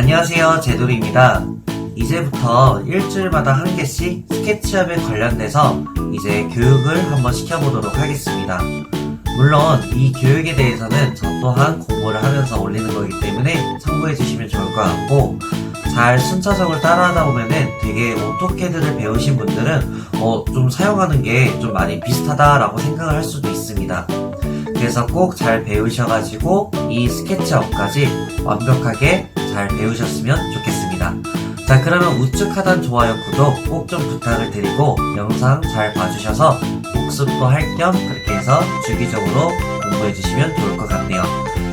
안녕하세요, 제돌이입니다. 이제부터 일주일마다 한 개씩 스케치업에 관련돼서 이제 교육을 한번 시켜보도록 하겠습니다. 물론 이 교육에 대해서는 저 또한 공부를 하면서 올리는 거기 때문에 참고해 주시면 좋을 것 같고, 잘 순차적으로 따라하다 보면은 되게 오토캐드를 배우신 분들은 좀 사용하는 게 좀 많이 비슷하다라고 생각을 할 수도 있습니다. 그래서 꼭 잘 배우셔가지고 이 스케치업까지 완벽하게 잘 배우셨으면 좋겠습니다. 자, 그러면 우측 하단 좋아요, 구독 꼭 좀 부탁을 드리고 영상 잘 봐주셔서 복습도 할 겸 그렇게 해서 주기적으로 공부해주시면 좋을 것 같네요.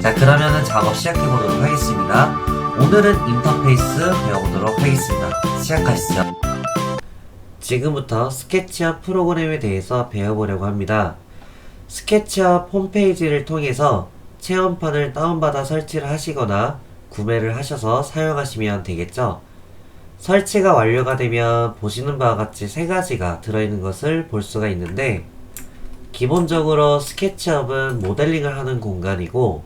자, 그러면은 작업 시작해보도록 하겠습니다. 오늘은 인터페이스 배워보도록 하겠습니다. 시작하시죠. 지금부터 스케치업 프로그램에 대해서 배워보려고 합니다. 스케치업 홈페이지를 통해서 체험판을 다운받아 설치를 하시거나 구매를 하셔서 사용하시면 되겠죠. 설치가 완료가 되면 보시는 바와 같이 세 가지가 들어있는 것을 볼 수가 있는데, 기본적으로 스케치업은 모델링을 하는 공간이고,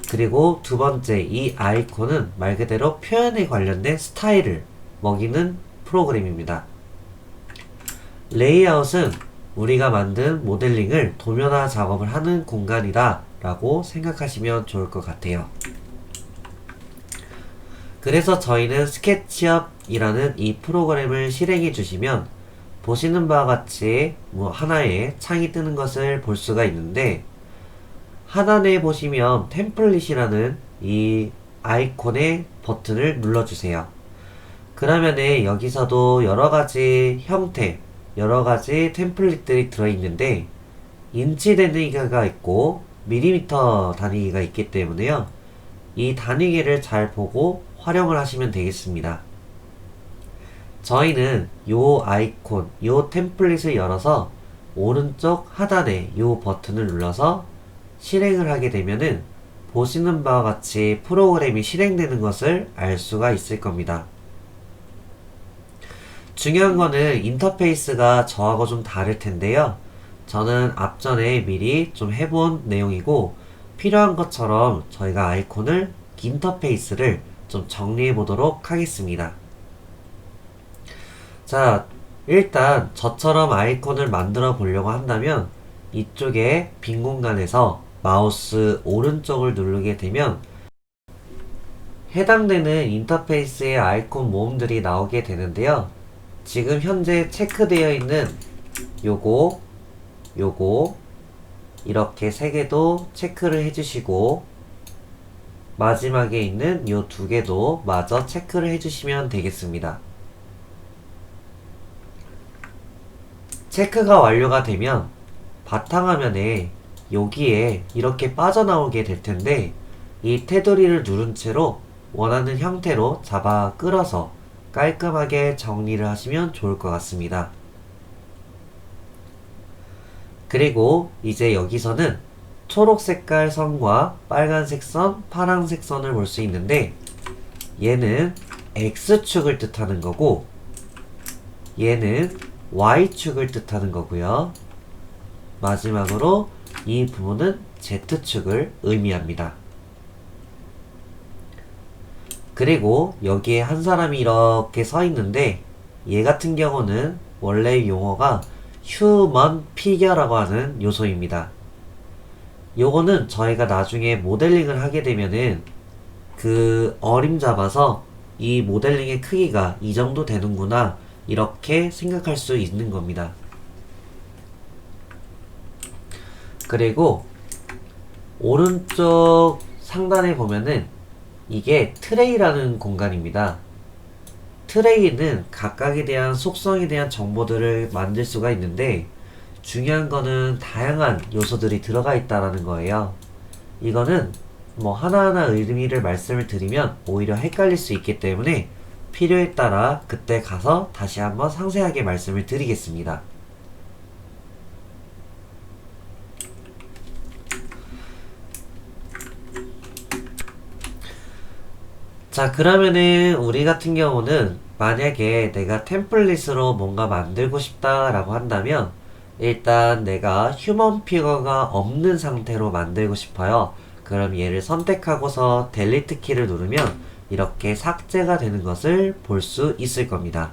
그리고 두 번째 이 아이콘은 말 그대로 표현에 관련된 스타일을 먹이는 프로그램입니다. 레이아웃은 우리가 만든 모델링을 도면화 작업을 하는 공간이다 라고 생각하시면 좋을 것 같아요. 그래서 저희는 스케치업이라는 이 프로그램을 실행해 주시면 보시는 바와 같이 하나의 창이 뜨는 것을 볼 수가 있는데, 하단에 보시면 템플릿이라는 이 아이콘의 버튼을 눌러주세요. 그러면은 여기서도 여러가지 형태, 여러가지 템플릿들이 들어있는데, 인치 단위가 있고 밀리미터 단위가 있기 때문에요, 이 단위계를 잘 보고 활용을 하시면 되겠습니다. 저희는 요 아이콘, 요 템플릿을 열어서 오른쪽 하단에 요 버튼을 눌러서 실행을 하게 되면은 보시는 바와 같이 프로그램이 실행되는 것을 알 수가 있을 겁니다. 중요한 거는 인터페이스가 저하고 좀 다를 텐데요. 저는 앞전에 미리 좀 해본 내용이고, 필요한 것처럼 저희가 아이콘을, 인터페이스를 좀 정리해 보도록 하겠습니다. 자, 일단 저처럼 아이콘을 만들어 보려고 한다면 이쪽에 빈 공간에서 마우스 오른쪽을 누르게 되면 해당되는 인터페이스의 아이콘 모음들이 나오게 되는데요. 지금 현재 체크되어 있는 요거 이렇게 세 개도 체크를 해주시고, 마지막에 있는 요 두 개도 마저 체크를 해주시면 되겠습니다. 체크가 완료가 되면 바탕화면에 여기에 이렇게 빠져나오게 될 텐데, 이 테두리를 누른 채로 원하는 형태로 잡아 끌어서 깔끔하게 정리를 하시면 좋을 것 같습니다. 그리고 이제 여기서는 초록색깔 선과 빨간색 선, 파란색 선을 볼 수 있는데, 얘는 X축을 뜻하는 거고 얘는 Y축을 뜻하는 거고요. 마지막으로 이 부분은 Z축을 의미합니다. 그리고 여기에 한 사람이 이렇게 서 있는데, 얘 같은 경우는 원래 용어가 휴먼 피겨라고 하는 요소입니다. 요거는 저희가 나중에 모델링을 하게 되면은 그 어림잡아서 이 모델링의 크기가 이 정도 되는구나 이렇게 생각할 수 있는 겁니다. 그리고 오른쪽 상단에 보면은 이게 트레이라는 공간입니다. 트레이는 각각에 대한 속성에 대한 정보들을 만들 수가 있는데, 중요한 거는 다양한 요소들이 들어가 있다라는 거예요. 이거는 하나하나 의미를 말씀을 드리면 오히려 헷갈릴 수 있기 때문에 필요에 따라 그때 가서 다시 한번 상세하게 말씀을 드리겠습니다. 자, 그러면은 우리 같은 경우는 만약에 내가 템플릿으로 뭔가 만들고 싶다 라고 한다면, 일단 내가 휴먼 피거가 없는 상태로 만들고 싶어요. 그럼 얘를 선택하고서 델리트 키를 누르면 이렇게 삭제가 되는 것을 볼 수 있을 겁니다.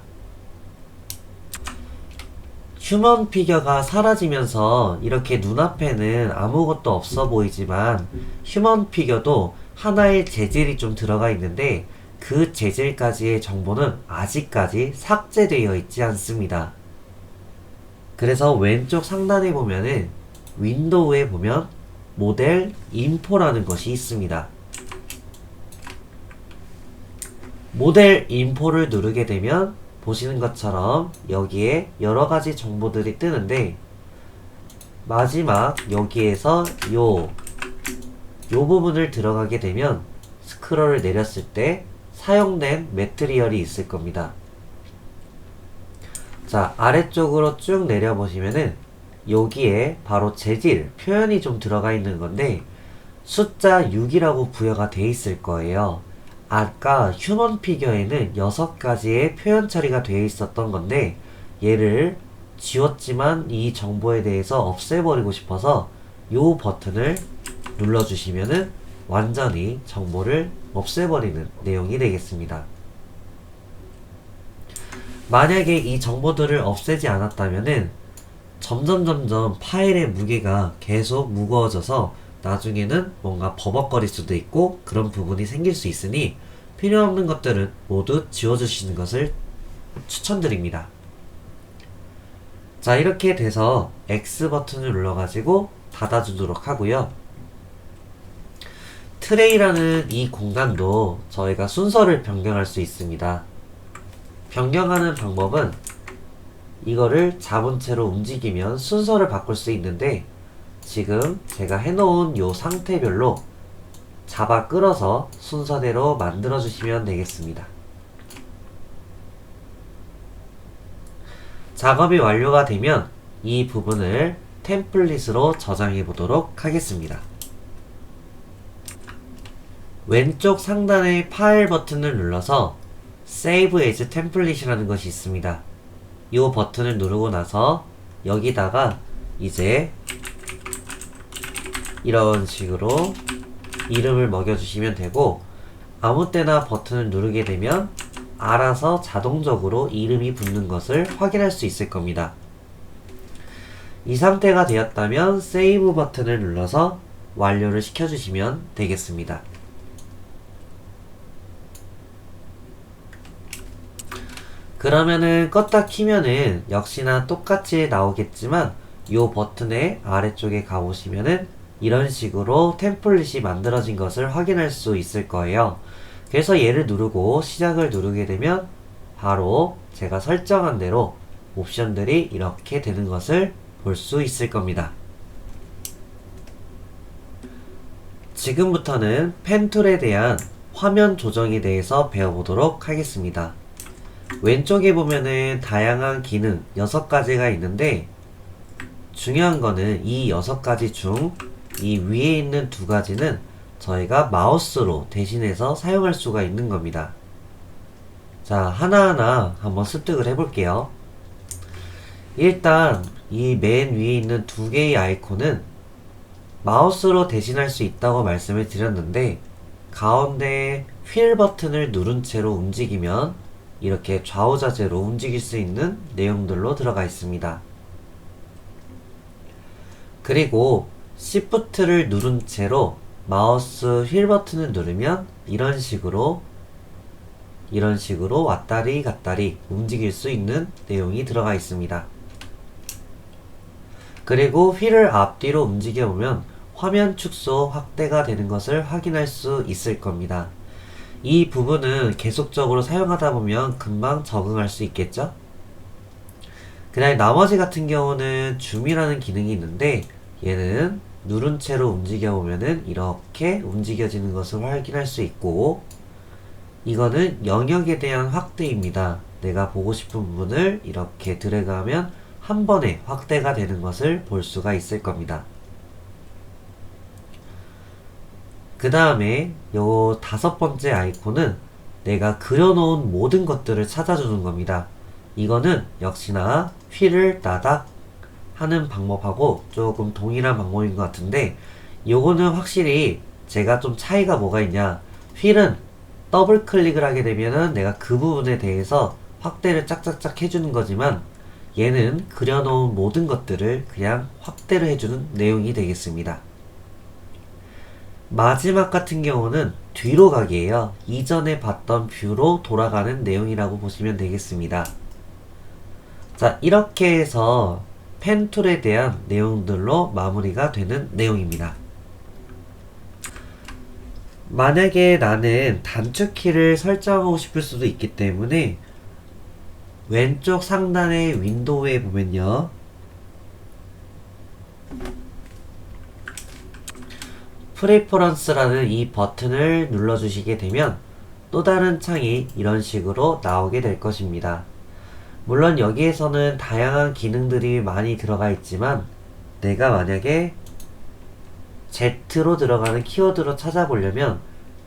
휴먼 피겨가 사라지면서 이렇게 눈앞에는 아무것도 없어 보이지만 휴먼 피겨도 하나의 재질이 좀 들어가 있는데 그 재질까지의 정보는 아직까지 삭제되어 있지 않습니다. 그래서 왼쪽 상단에 보면은 윈도우에 보면 모델 인포라는 것이 있습니다. 모델 인포를 누르게 되면 보시는 것처럼 여기에 여러가지 정보들이 뜨는데 마지막 여기에서 요 부분을 들어가게 되면 스크롤을 내렸을 때 사용된 매트리얼이 있을 겁니다. 자, 아래쪽으로 쭉 내려보시면은 여기에 바로 재질, 표현이 좀 들어가 있는 건데 숫자 6이라고 부여가 돼 있을 거예요. 아까 휴먼 피겨에는 6가지의 표현 처리가 되어 있었던 건데 얘를 지웠지만 이 정보에 대해서 없애버리고 싶어서 이 버튼을 눌러주시면은 완전히 정보를 없애버리는 내용이 되겠습니다. 만약에 이 정보들을 없애지 않았다면은 점점 파일의 무게가 계속 무거워져서 나중에는 뭔가 버벅거릴 수도 있고 그런 부분이 생길 수 있으니 필요 없는 것들은 모두 지워주시는 것을 추천드립니다. 자, 이렇게 돼서 X 버튼을 눌러가지고 닫아주도록 하고요. 트레이라는 이 공간도 저희가 순서를 변경할 수 있습니다. 변경하는 방법은 이거를 잡은 채로 움직이면 순서를 바꿀 수 있는데 지금 제가 해놓은 요 상태별로 잡아 끌어서 순서대로 만들어 주시면 되겠습니다. 작업이 완료가 되면 이 부분을 템플릿으로 저장해 보도록 하겠습니다. 왼쪽 상단의 파일 버튼을 눌러서 Save as Template이라는 것이 있습니다. 이 버튼을 누르고 나서 여기다가 이제 이런 식으로 이름을 먹여주시면 되고 아무 때나 버튼을 누르게 되면 알아서 자동적으로 이름이 붙는 것을 확인할 수 있을 겁니다. 이 상태가 되었다면 Save 버튼을 눌러서 완료를 시켜주시면 되겠습니다. 그러면은 껐다 키면은 역시나 똑같이 나오겠지만 이 버튼의 아래쪽에 가보시면은 이런 식으로 템플릿이 만들어진 것을 확인할 수 있을 거예요. 그래서 얘를 누르고 시작을 누르게 되면 바로 제가 설정한 대로 옵션들이 이렇게 되는 것을 볼 수 있을 겁니다. 지금부터는 펜툴에 대한 화면 조정에 대해서 배워보도록 하겠습니다. 왼쪽에 보면은 다양한 기능 6가지가 있는데 중요한 거는 이 6가지 중 이 위에 있는 2가지는 저희가 마우스로 대신해서 사용할 수가 있는 겁니다. 자, 하나하나 한번 습득을 해볼게요. 일단 이 맨 위에 있는 2개의 아이콘은 마우스로 대신할 수 있다고 말씀을 드렸는데 가운데 휠 버튼을 누른 채로 움직이면 이렇게 좌우자재로 움직일 수 있는 내용들로 들어가 있습니다. 그리고 Shift를 누른 채로 마우스 휠 버튼을 누르면 이런 식으로 왔다리 갔다리 움직일 수 있는 내용이 들어가 있습니다. 그리고 휠을 앞뒤로 움직여 보면 화면 축소 확대가 되는 것을 확인할 수 있을 겁니다. 이 부분은 계속적으로 사용하다 보면 금방 적응할 수 있겠죠? 그 다음에 나머지 같은 경우는 줌이라는 기능이 있는데 얘는 누른 채로 움직여 보면은 이렇게 움직여지는 것을 확인할 수 있고 이거는 영역에 대한 확대입니다. 내가 보고 싶은 부분을 이렇게 드래그하면 한 번에 확대가 되는 것을 볼 수가 있을 겁니다. 그 다음에 요 5번째 아이콘은 내가 그려놓은 모든 것들을 찾아주는 겁니다. 이거는 역시나 휠을 따닥 하는 방법하고 조금 동일한 방법인 것 같은데 요거는 확실히 제가 좀 차이가 뭐가 있냐, 휠은 더블 클릭을 하게 되면은 내가 그 부분에 대해서 확대를 짝짝짝 해주는 거지만 얘는 그려놓은 모든 것들을 그냥 확대를 해주는 내용이 되겠습니다. 마지막 같은 경우는 뒤로 가기예요. 이전에 봤던 뷰로 돌아가는 내용이라고 보시면 되겠습니다. 자, 이렇게 해서 펜 툴에 대한 내용들로 마무리가 되는 내용입니다. 만약에 나는 단축키를 설정하고 싶을 수도 있기 때문에 왼쪽 상단의 윈도우에 보면요, 프리퍼런스라는 이 버튼을 눌러주시게 되면 또 다른 창이 이런 식으로 나오게 될 것입니다. 물론 여기에서는 다양한 기능들이 많이 들어가 있지만 내가 만약에 Z로 들어가는 키워드로 찾아보려면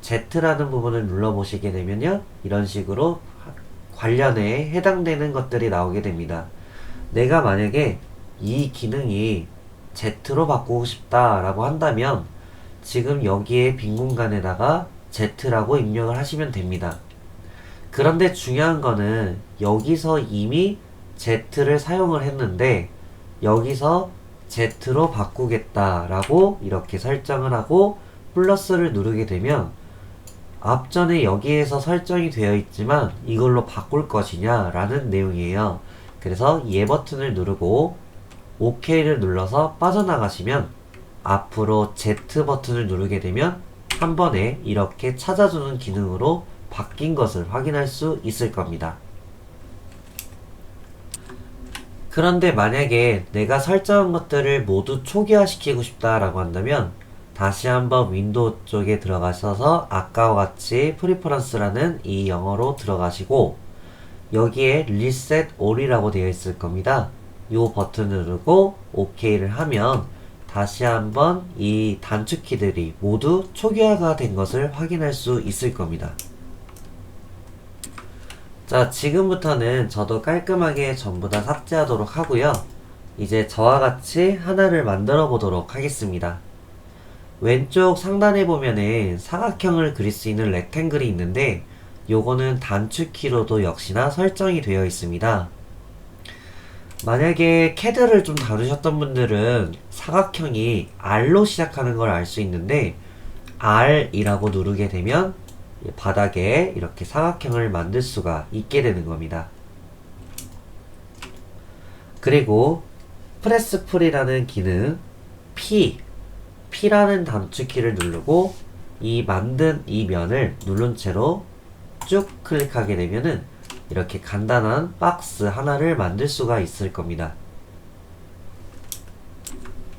Z라는 부분을 눌러보시게 되면요, 이런 식으로 관련에 해당되는 것들이 나오게 됩니다. 내가 만약에 이 기능이 Z로 바꾸고 싶다라고 한다면 지금 여기에 빈 공간에다가 Z라고 입력을 하시면 됩니다. 그런데 중요한 거는 여기서 이미 Z를 사용을 했는데 여기서 Z로 바꾸겠다라고 이렇게 설정을 하고 플러스를 누르게 되면 앞전에 여기에서 설정이 되어 있지만 이걸로 바꿀 것이냐 라는 내용이에요. 그래서 얘 버튼을 누르고 OK를 눌러서 빠져나가시면 앞으로 Z 버튼을 누르게 되면 한 번에 이렇게 찾아주는 기능으로 바뀐 것을 확인할 수 있을 겁니다. 그런데 만약에 내가 설정한 것들을 모두 초기화시키고 싶다라고 한다면 다시 한번 윈도우 쪽에 들어가셔서 아까와 같이 프리퍼런스라는 이 영어로 들어가시고 여기에 Reset All이라고 되어 있을 겁니다. 이 버튼을 누르고 OK를 하면 다시 한번 이 단축키들이 모두 초기화가 된 것을 확인할 수 있을 겁니다. 자, 지금부터는 저도 깔끔하게 전부 다 삭제하도록 하고요. 이제 저와 같이 하나를 만들어 보도록 하겠습니다. 왼쪽 상단에 보면은 사각형을 그릴 수 있는 렉탱글이 있는데 요거는 단축키로도 역시나 설정이 되어 있습니다. 만약에 캐드를 좀 다루셨던 분들은 사각형이 R로 시작하는 걸 알 수 있는데 R이라고 누르게 되면 바닥에 이렇게 사각형을 만들 수가 있게 되는 겁니다. 그리고 프레스 풀이라는 기능 P라는 단축키를 누르고 이 만든 이 면을 누른 채로 쭉 클릭하게 되면은 이렇게 간단한 박스 하나를 만들 수가 있을 겁니다.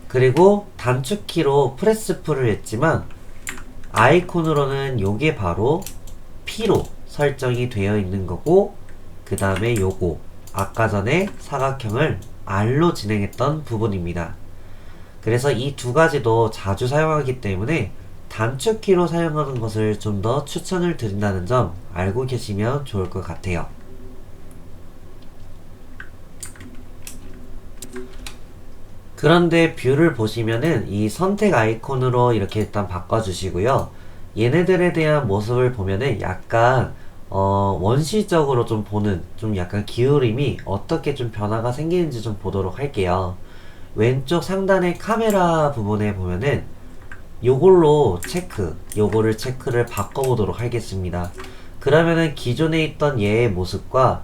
그리고 단축키로 프레스 풀을 했지만 아이콘으로는 요게 바로 P로 설정이 되어 있는 거고 그 다음에 요거 아까 전에 사각형을 R로 진행했던 부분입니다. 그래서 이 두 가지도 자주 사용하기 때문에 단축키로 사용하는 것을 좀 더 추천을 드린다는 점 알고 계시면 좋을 것 같아요. 그런데 뷰를 보시면은 이 선택 아이콘으로 이렇게 일단 바꿔주시고요. 얘네들에 대한 모습을 보면은 약간 원시적으로 좀 보는 좀 약간 기울임이 어떻게 좀 변화가 생기는지 좀 보도록 할게요. 왼쪽 상단의 카메라 부분에 보면은 요걸로 요거를 체크를 바꿔보도록 하겠습니다. 그러면은 기존에 있던 얘의 모습과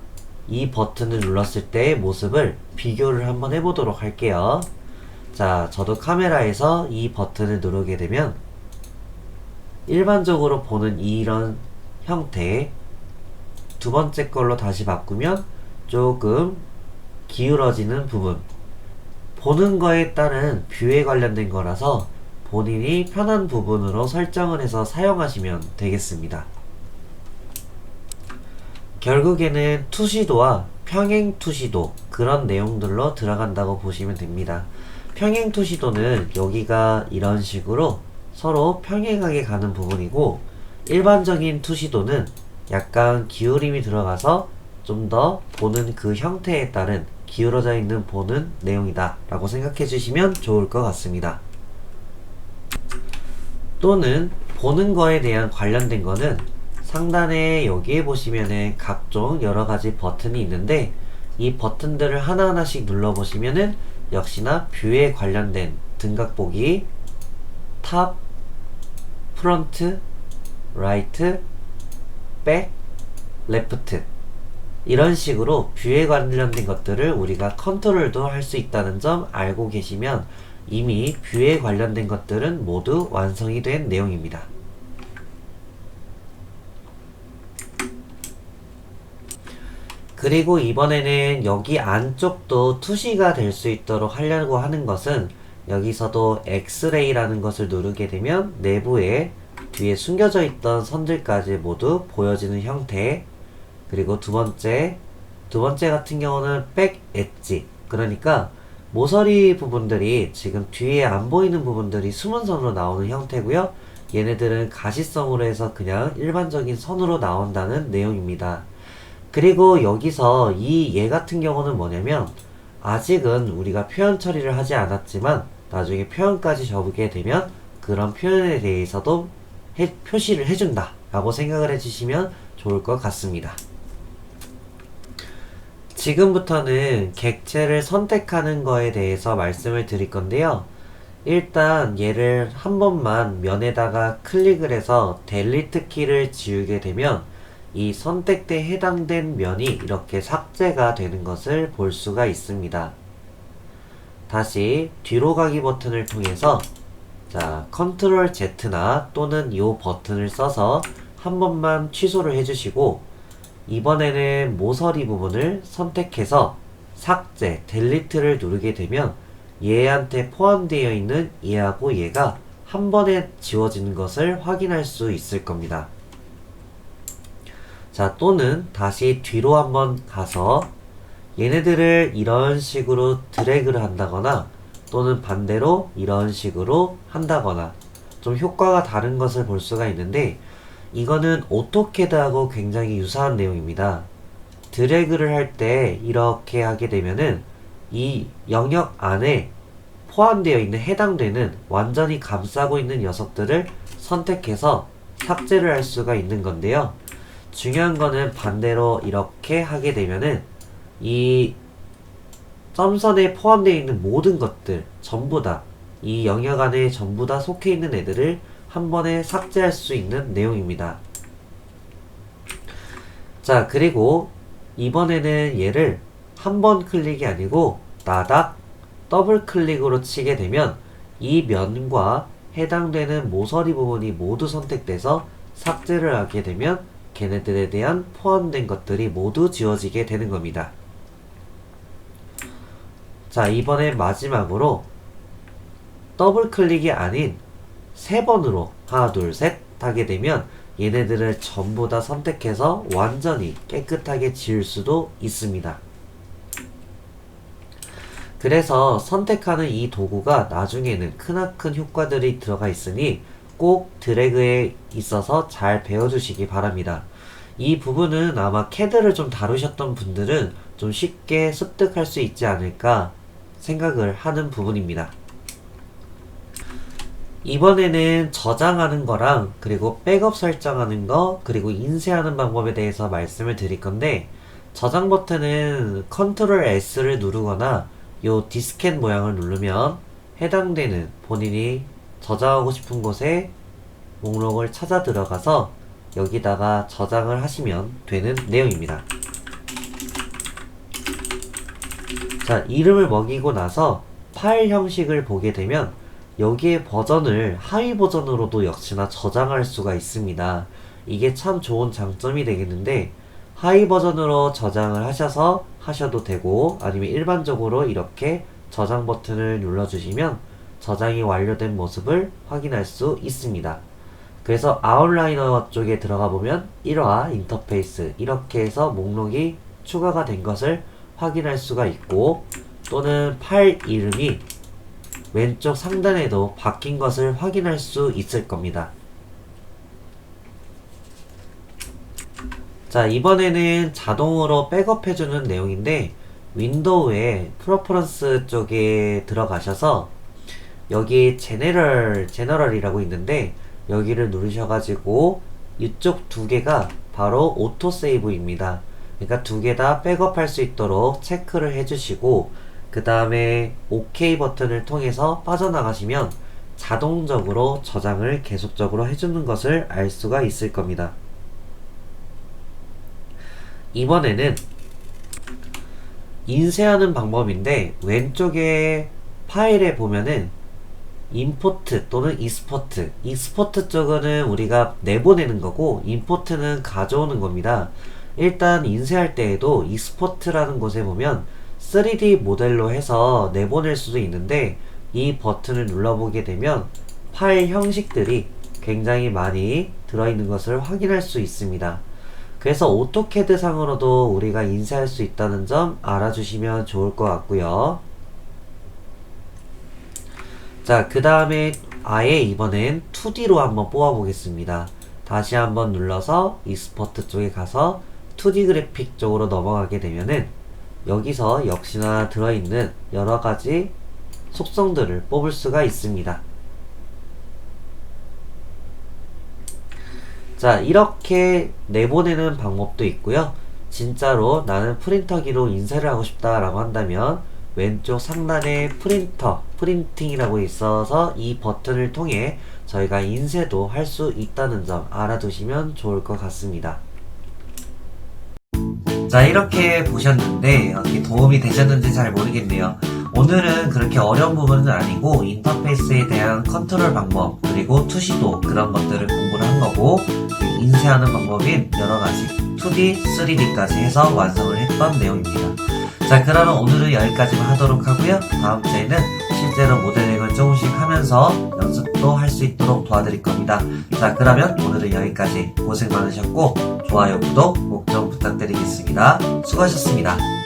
이 버튼을 눌렀을 때의 모습을 비교를 한번 해보도록 할게요. 자, 저도 카메라에서 이 버튼을 누르게 되면 일반적으로 보는 이런 형태 두 번째 걸로 다시 바꾸면 조금 기울어지는 부분 보는 거에 따른 뷰에 관련된 거라서 본인이 편한 부분으로 설정을 해서 사용하시면 되겠습니다. 결국에는 투시도와 평행 투시도 그런 내용들로 들어간다고 보시면 됩니다. 평행 투시도는 여기가 이런 식으로 서로 평행하게 가는 부분이고 일반적인 투시도는 약간 기울임이 들어가서 좀 더 보는 그 형태에 따른 기울어져 있는 보는 내용이다 라고 생각해 주시면 좋을 것 같습니다. 또는 보는 거에 대한 관련된 거는 상단에 여기에 보시면은 각종 여러가지 버튼이 있는데 이 버튼들을 하나하나씩 눌러보시면은 역시나 뷰에 관련된 등각보기, 탑, 프론트, 라이트, 백, 레프트 이런 식으로 뷰에 관련된 것들을 우리가 컨트롤도 할 수 있다는 점 알고 계시면 이미 뷰에 관련된 것들은 모두 완성이 된 내용입니다. 그리고 이번에는 여기 안쪽도 투시가 될 수 있도록 하려고 하는 것은 여기서도 엑스레이라는 것을 누르게 되면 내부에 뒤에 숨겨져 있던 선들까지 모두 보여지는 형태. 그리고 두 번째 같은 경우는 백 엣지, 그러니까 모서리 부분들이 지금 뒤에 안 보이는 부분들이 숨은 선으로 나오는 형태고요. 얘네들은 가시성으로 해서 그냥 일반적인 선으로 나온다는 내용입니다. 그리고 여기서 이 얘 같은 경우는 뭐냐면 아직은 우리가 표현 처리를 하지 않았지만 나중에 표현까지 접게 되면 그런 표현에 대해서도 표시를 해준다 라고 생각을 해주시면 좋을 것 같습니다. 지금부터는 객체를 선택하는 거에 대해서 말씀을 드릴 건데요. 일단 얘를 한 번만 면에다가 클릭을 해서 델리트 키를 지우게 되면 이 선택대에 해당된 면이 이렇게 삭제가 되는 것을 볼 수가 있습니다. 다시 뒤로 가기 버튼을 통해서 컨트롤 Z나 또는 이 버튼을 써서 한 번만 취소를 해주시고 이번에는 모서리 부분을 선택해서 삭제, 델리트를 누르게 되면 얘한테 포함되어 있는 얘하고 얘가 한 번에 지워지는 것을 확인할 수 있을 겁니다. 또는 다시 뒤로 한번 가서 얘네들을 이런 식으로 드래그를 한다거나 또는 반대로 이런 식으로 한다거나 좀 효과가 다른 것을 볼 수가 있는데 이거는 오토캐드하고 굉장히 유사한 내용입니다. 드래그를 할 때 이렇게 하게 되면은 이 영역 안에 포함되어 있는 해당되는 완전히 감싸고 있는 녀석들을 선택해서 삭제를 할 수가 있는 건데요. 중요한 거는 반대로 이렇게 하게 되면은 이 점선에 포함되어 있는 모든 것들 전부 다 이 영역 안에 전부 다 속해 있는 애들을 한 번에 삭제할 수 있는 내용입니다. 그리고 이번에는 얘를 한 번 클릭이 아니고 나닥 더블 클릭으로 치게 되면 이 면과 해당되는 모서리 부분이 모두 선택돼서 삭제를 하게 되면 걔네들에 대한 포함된 것들이 모두 지워지게 되는 겁니다. 이번엔 마지막으로 더블 클릭이 아닌 3번으로 하나 둘 셋 하게 되면 얘네들을 전부 다 선택해서 완전히 깨끗하게 지울 수도 있습니다. 그래서 선택하는 이 도구가 나중에는 크나큰 효과들이 들어가 있으니 꼭 드래그에 있어서 잘 배워주시기 바랍니다. 이 부분은 아마 CAD를 좀 다루셨던 분들은 좀 쉽게 습득할 수 있지 않을까 생각을 하는 부분입니다. 이번에는 저장하는 거랑 그리고 백업 설정하는 거 그리고 인쇄하는 방법에 대해서 말씀을 드릴 건데 저장 버튼은 컨트롤 S를 누르거나 요 디스켓 모양을 누르면 해당되는 본인이 저장하고 싶은 곳에 목록을 찾아 들어가서 여기다가 저장을 하시면 되는 내용입니다. 이름을 먹이고 나서 파일 형식을 보게 되면 여기에 버전을 하위 버전으로도 역시나 저장할 수가 있습니다. 이게 참 좋은 장점이 되겠는데 하위 버전으로 저장을 하셔도 되고 아니면 일반적으로 이렇게 저장 버튼을 눌러주시면 저장이 완료된 모습을 확인할 수 있습니다. 그래서 아웃라이너 쪽에 들어가 보면 1화 인터페이스 이렇게 해서 목록이 추가가 된 것을 확인할 수가 있고 또는 파일 이름이 왼쪽 상단에도 바뀐 것을 확인할 수 있을 겁니다. 이번에는 자동으로 백업해주는 내용인데 윈도우의 프레퍼런스 쪽에 들어가셔서 여기 제너럴이라고 있는데 여기를 누르셔가지고 이쪽 두 개가 바로 오토세이브입니다. 그러니까 두 개 다 백업할 수 있도록 체크를 해주시고 그 다음에 OK 버튼을 통해서 빠져나가시면 자동적으로 저장을 계속적으로 해주는 것을 알 수가 있을 겁니다. 이번에는 인쇄하는 방법인데 왼쪽에 파일에 보면은 임포트 또는 익스포트 쪽은 우리가 내보내는 거고 임포트는 가져오는 겁니다. 일단 인쇄할 때에도 익스포트라는 곳에 보면 3D 모델로 해서 내보낼 수도 있는데 이 버튼을 눌러보게 되면 파일 형식들이 굉장히 많이 들어있는 것을 확인할 수 있습니다. 그래서 오토캐드 상으로도 우리가 인쇄할 수 있다는 점 알아주시면 좋을 것 같고요. 자, 그 다음에 아예 이번엔 2D로 한번 뽑아 보겠습니다. 다시 한번 눌러서 익스포트 쪽에 가서 2D 그래픽 쪽으로 넘어가게 되면은 여기서 역시나 들어있는 여러가지 속성들을 뽑을 수가 있습니다. 자, 이렇게 내보내는 방법도 있고요. 진짜로 나는 프린터기로 인쇄를 하고 싶다 라고 한다면 왼쪽 상단에 프린팅이라고 있어서 이 버튼을 통해 저희가 인쇄도 할 수 있다는 점 알아두시면 좋을 것 같습니다. 자, 이렇게 보셨는데 어떻게 도움이 되셨는지 잘 모르겠네요. 오늘은 그렇게 어려운 부분은 아니고 인터페이스에 대한 컨트롤 방법 그리고 투시도 그런 것들을 공부를 한 거고 인쇄하는 방법인 여러가지 2D, 3D까지 해서 완성을 했던 내용입니다. 자, 그러면 오늘은 여기까지만 하도록 하고요. 다음 주에는 실제로 모델링을 조금씩 하면서 연습도 할 수 있도록 도와드릴 겁니다. 자, 그러면 오늘은 여기까지 고생 많으셨고 좋아요, 구독 꼭 좀 부탁드리겠습니다. 수고하셨습니다.